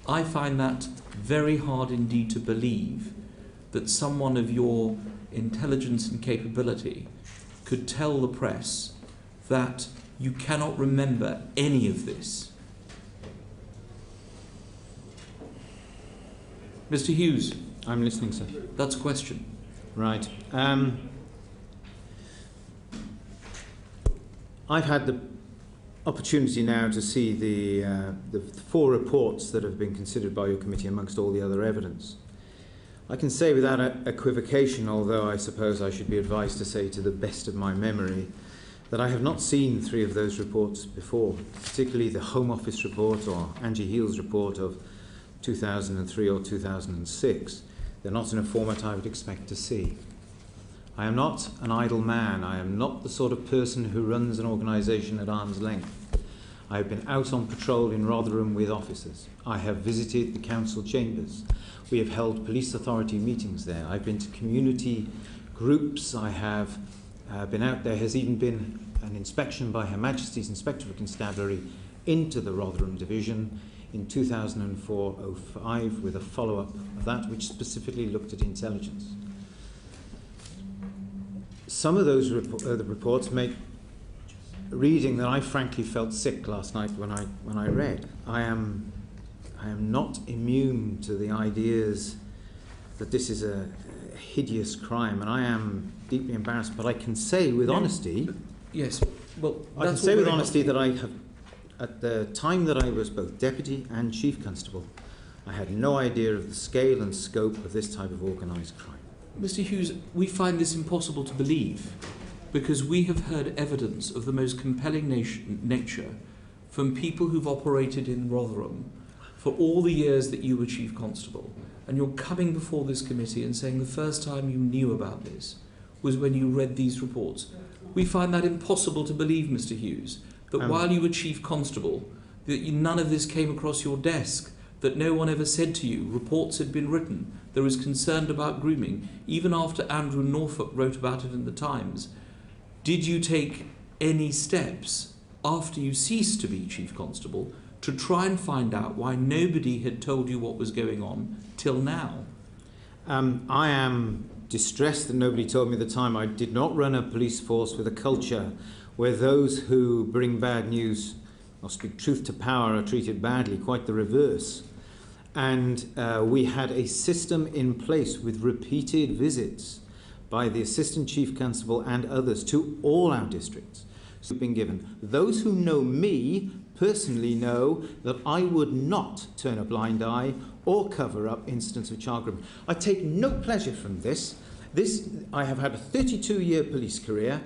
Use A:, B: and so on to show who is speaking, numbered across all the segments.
A: I find that very hard indeed to believe that someone of your intelligence and capability could tell the press that you cannot remember any of this. Mr. Hughes.
B: I'm listening, sir.
A: That's a question.
B: Right. I've had the opportunity now to see the 4 reports that have been considered by your committee amongst all the other evidence. I can say without equivocation, although I suppose I should be advised to say to the best of my memory, that I have not seen 3 of those reports before, particularly the Home Office report or Angie Heal's report of 2003 or 2006. They're not in a format I would expect to see. I am not an idle man. I am not the sort of person who runs an organisation at arm's length. I have been out on patrol in Rotherham with officers. I have visited the council chambers. We have held police authority meetings there. I've been to community groups. I have been out. There has even been an inspection by Her Majesty's Inspector for Constabulary into the Rotherham Division in 2004-05 with a follow-up of that which specifically looked at intelligence. Some of those reports make reading that I frankly felt sick last night when I read. I am not immune to the ideas that this is a hideous crime, and I am deeply embarrassed. But I can say with honesty,
A: yes, well,
B: I can say with honesty that I have, at the time that I was both deputy and chief constable, I had no idea of the scale and scope of this type of organised crime.
A: Mr. Hughes, we find this impossible to believe because we have heard evidence of the most compelling nature from people who've operated in Rotherham for all the years that you were Chief Constable, and you're coming before this committee and saying the first time you knew about this was when you read these reports. We find that impossible to believe, Mr. Hughes, that while you were Chief Constable, that none of this came across your desk, that no one ever said to you, reports had been written, there was concern about grooming, even after Andrew Norfolk wrote about it in the Times. Did you take any steps after you ceased to be Chief Constable to try and find out why nobody had told you what was going on till now?
B: I am distressed that nobody told me at the time. I did not run a police force with a culture where those who bring bad news or speak truth to power are treated badly, quite the reverse. And we had a system in place with repeated visits by the Assistant Chief Constable and others to all our districts who've been given. Those who know me personally know that I would not turn a blind eye or cover up incidents of child grooming. I take no pleasure from this. I have had a 32-year police career,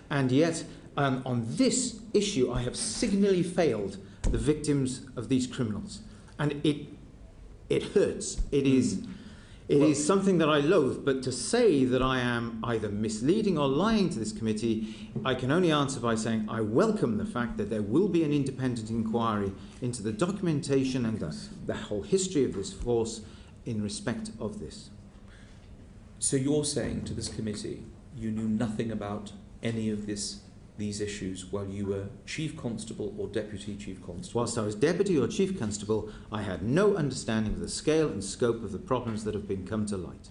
B: and yet on this issue I have signally failed the victims of these criminals. And it hurts. It is something that I loathe, but to say that I am either misleading or lying to this committee, I can only answer by saying I welcome the fact that there will be an independent inquiry into the documentation and the whole history of this force in respect of this.
A: So you're saying to this committee you knew nothing about any of these issues while you were Chief Constable or Deputy Chief Constable?
B: Whilst I was Deputy or Chief Constable, I had no understanding of the scale and scope of the problems that have been come to light.